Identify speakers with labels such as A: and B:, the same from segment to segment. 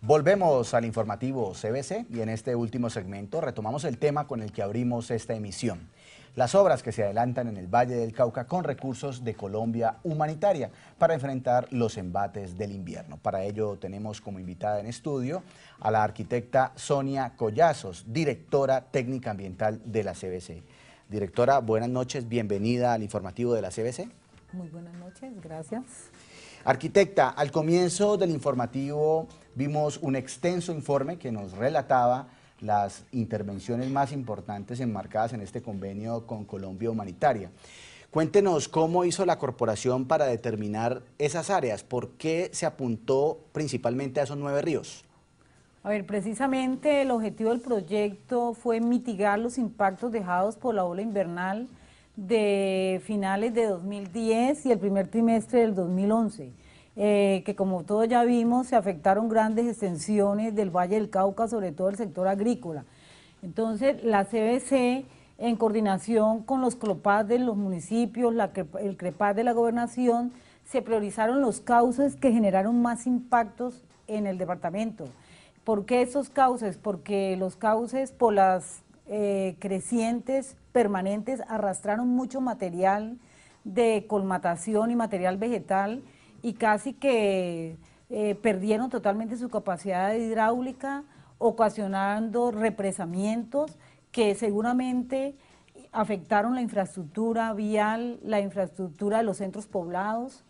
A: Volvemos al informativo CBC y en este último segmento retomamos el tema con el que abrimos esta emisión. Las obras que se adelantan en el Valle del Cauca con recursos de Colombia Humanitaria para enfrentar los embates del invierno. Para ello tenemos como invitada en estudio a la arquitecta Sonia Collazos, directora técnica ambiental de la CBC. Directora, buenas noches, bienvenida al informativo de la CBC.
B: Muy buenas noches, gracias.
A: Arquitecta, al comienzo del informativo vimos un extenso informe que nos relataba las intervenciones más importantes enmarcadas en este convenio con Colombia Humanitaria. Cuéntenos cómo hizo la corporación para determinar esas áreas, por qué se apuntó principalmente a esos 9 ríos.
B: A ver, precisamente el objetivo del proyecto fue mitigar los impactos dejados por la ola invernal de finales de 2010 y el primer trimestre del 2011, que como todos ya vimos, se afectaron grandes extensiones del Valle del Cauca, sobre todo el sector agrícola. Entonces, la CBC, en coordinación con los CLOPAD de los municipios, el CREPAD de la gobernación, se priorizaron los cauces que generaron más impactos en el departamento. ¿Por qué esos cauces? Porque los cauces, por las crecientes permanentes, arrastraron mucho material de colmatación y material vegetal y casi que perdieron totalmente su capacidad hidráulica, ocasionando represamientos que seguramente afectaron la infraestructura vial, la infraestructura de los centros poblados.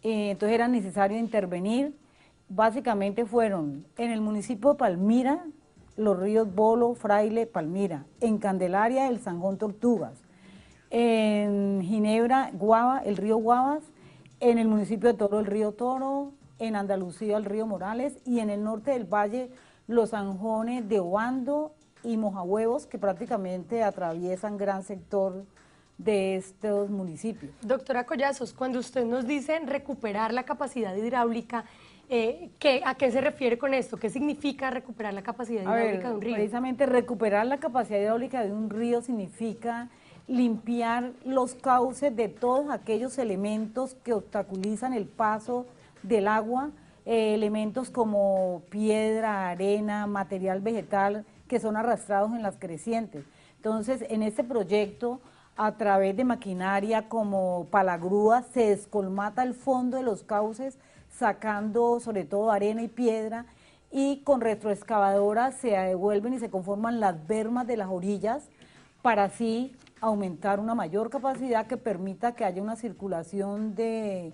B: Entonces era necesario intervenir. Básicamente fueron en el municipio de Palmira, los ríos Bolo, Fraile, Palmira; en Candelaria, el Zanjón Tortugas; en Ginebra, Guava, el río Guavas; en el municipio de Toro, el río Toro; en Andalucía, el río Morales; y en el norte del valle, los zanjones de Obando y Mojahuevos, que prácticamente atraviesan gran sector de estos municipios.
C: Doctora Collazos, cuando usted nos dice recuperar la capacidad hidráulica, ¿a qué se refiere con esto? ¿Qué significa recuperar la capacidad hidráulica de un río?
B: Precisamente recuperar la capacidad hidráulica de un río significa limpiar los cauces de todos aquellos elementos que obstaculizan el paso del agua, elementos como piedra, arena, material vegetal que son arrastrados en las crecientes. Entonces, en este proyecto, a través de maquinaria como palagrúa, se descolmata el fondo de los cauces, sacando sobre todo arena y piedra, y con retroexcavadoras se devuelven y se conforman las bermas de las orillas para así aumentar una mayor capacidad que permita que haya una circulación de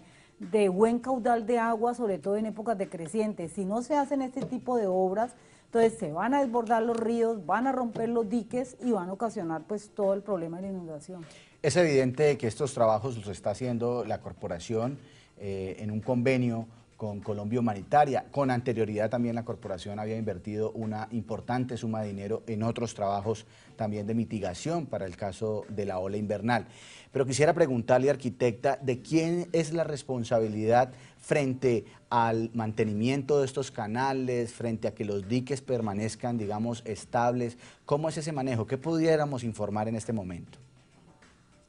B: buen caudal de agua, sobre todo en épocas de crecientes. Si no se hacen este tipo de obras, entonces se van a desbordar los ríos, van a romper los diques y van a ocasionar pues todo el problema de la inundación.
A: Es evidente que estos trabajos los está haciendo la corporación en un convenio con Colombia Humanitaria. Con anterioridad también la corporación había invertido una importante suma de dinero en otros trabajos también de mitigación para el caso de la ola invernal. Pero quisiera preguntarle, arquitecta, ¿de quién es la responsabilidad frente al mantenimiento de estos canales, frente a que los diques permanezcan, digamos, estables? ¿Cómo es ese manejo? ¿Qué pudiéramos informar en este momento?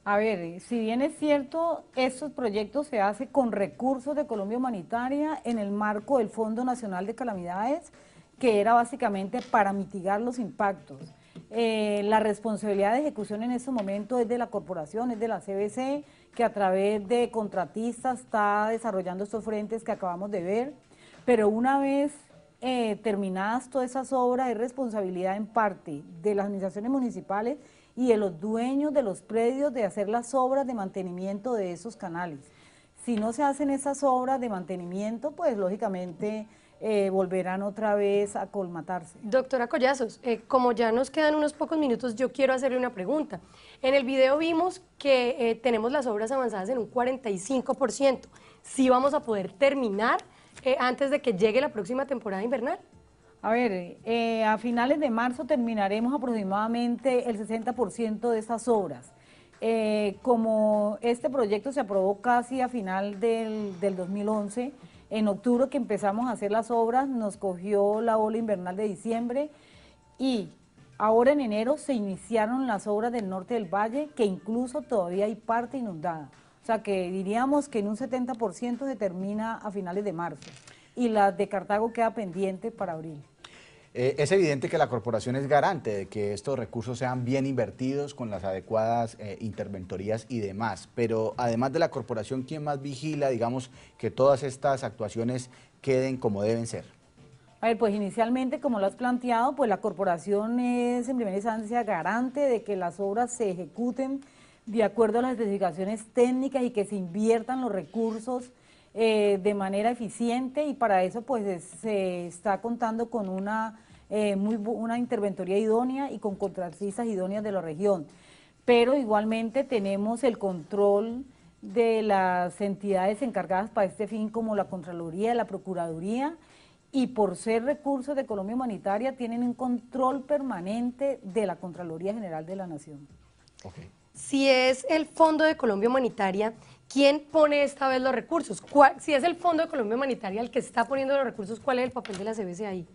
B: A ver, si bien es cierto, estos proyectos se hacen con recursos de Colombia Humanitaria en el marco del Fondo Nacional de Calamidades, que era básicamente para mitigar los impactos. La responsabilidad de ejecución en este momento es de la corporación, es de la CBC, que a través de contratistas está desarrollando estos frentes que acabamos de ver, pero una vez terminadas todas esas obras, es responsabilidad en parte de las administraciones municipales y de los dueños de los predios de hacer las obras de mantenimiento de esos canales. Si no se hacen esas obras de mantenimiento, pues lógicamente volverán otra vez a colmatarse.
C: Doctora Collazos, como ya nos quedan unos pocos minutos, yo quiero hacerle una pregunta. En el video vimos que tenemos las obras avanzadas en un 45%. ¿Sí vamos a poder terminar antes de que llegue la próxima temporada invernal?
B: A ver, a finales de marzo terminaremos aproximadamente el 60% de estas obras. Como este proyecto se aprobó casi a final del 2011, en octubre que empezamos a hacer las obras, nos cogió la ola invernal de diciembre y ahora en enero se iniciaron las obras del norte del valle, que incluso todavía hay parte inundada. O sea que diríamos que en un 70% se termina a finales de marzo. y la de Cartago queda pendiente para abril.
A: Es evidente que la corporación es garante de que estos recursos sean bien invertidos con las adecuadas interventorías y demás, pero además de la corporación, ¿quién más vigila, digamos, que todas estas actuaciones queden como deben ser?
B: A ver, pues inicialmente, como lo has planteado, pues la corporación es en primera instancia garante de que las obras se ejecuten de acuerdo a las especificaciones técnicas y que se inviertan los recursos de manera eficiente, y para eso pues se está contando con una interventoría idónea y con contratistas idóneas de la región. Pero igualmente tenemos el control de las entidades encargadas para este fin, como la Contraloría, la Procuraduría, y por ser recursos de Colombia Humanitaria tienen un control permanente de la Contraloría General de la Nación.
A: Okay.
C: Si es el Fondo de Colombia Humanitaria, ¿quién pone esta vez los recursos? Si es el Fondo de Colombia Humanitaria el que está poniendo los recursos, ¿cuál es el papel de la CBC ahí?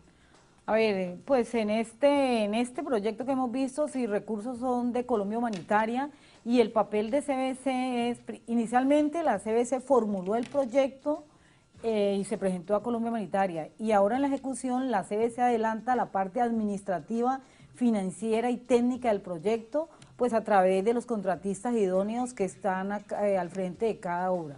B: A ver, pues en este proyecto que hemos visto, si recursos son de Colombia Humanitaria, y el papel de CBC es, inicialmente la CBC formuló el proyecto y se presentó a Colombia Humanitaria, y ahora en la ejecución la CBC adelanta la parte administrativa, financiera y técnica del proyecto, pues a través de los contratistas idóneos que están al frente de cada obra.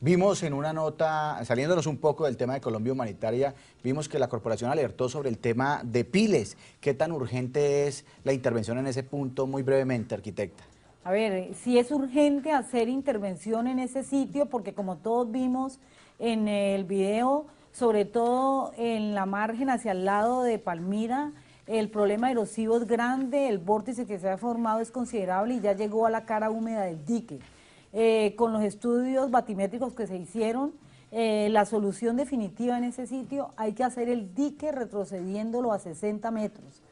A: Vimos en una nota, saliéndonos un poco del tema de Colombia Humanitaria, vimos que la corporación alertó sobre el tema de Piles. ¿Qué tan urgente es la intervención en ese punto? Muy brevemente, arquitecta.
B: A ver, sí es urgente hacer intervención en ese sitio, porque como todos vimos en el video, sobre todo en la margen hacia el lado de Palmira, el problema erosivo es grande, el vórtice que se ha formado es considerable y ya llegó a la cara húmeda del dique. Con los estudios batimétricos que se hicieron, la solución definitiva en ese sitio, hay que hacer el dique retrocediéndolo a 60 metros.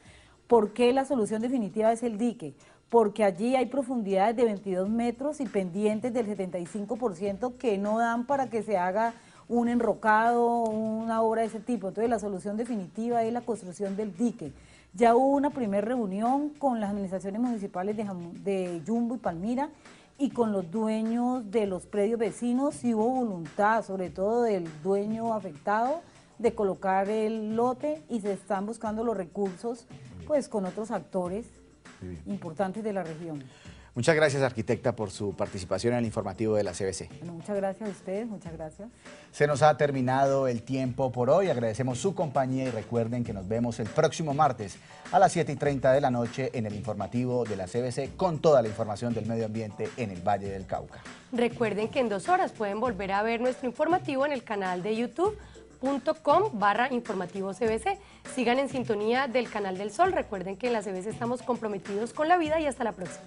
B: ¿Por qué la solución definitiva es el dique? Porque allí hay profundidades de 22 metros y pendientes del 75% que no dan para que se haga un enrocado, una obra de ese tipo. Entonces la solución definitiva es la construcción del dique. Ya hubo una primera reunión con las administraciones municipales de Yumbo y Palmira y con los dueños de los predios vecinos, y hubo voluntad, sobre todo del dueño afectado, de colocar el lote, y se están buscando los recursos pues con otros actores importantes de la región.
A: Muchas gracias, arquitecta, por su participación en el informativo de la CBC.
B: Bueno, muchas gracias a ustedes, muchas gracias.
A: Se nos ha terminado el tiempo por hoy, agradecemos su compañía y recuerden que nos vemos el próximo martes a las 7:30 de la noche en el informativo de la CBC con toda la información del medio ambiente en el Valle del Cauca.
C: Recuerden que en 2 horas pueden volver a ver nuestro informativo en el canal de youtube.com/informativo CBC. Sigan en sintonía del canal del Sol. Recuerden que en la CBC estamos comprometidos con la vida y hasta la próxima.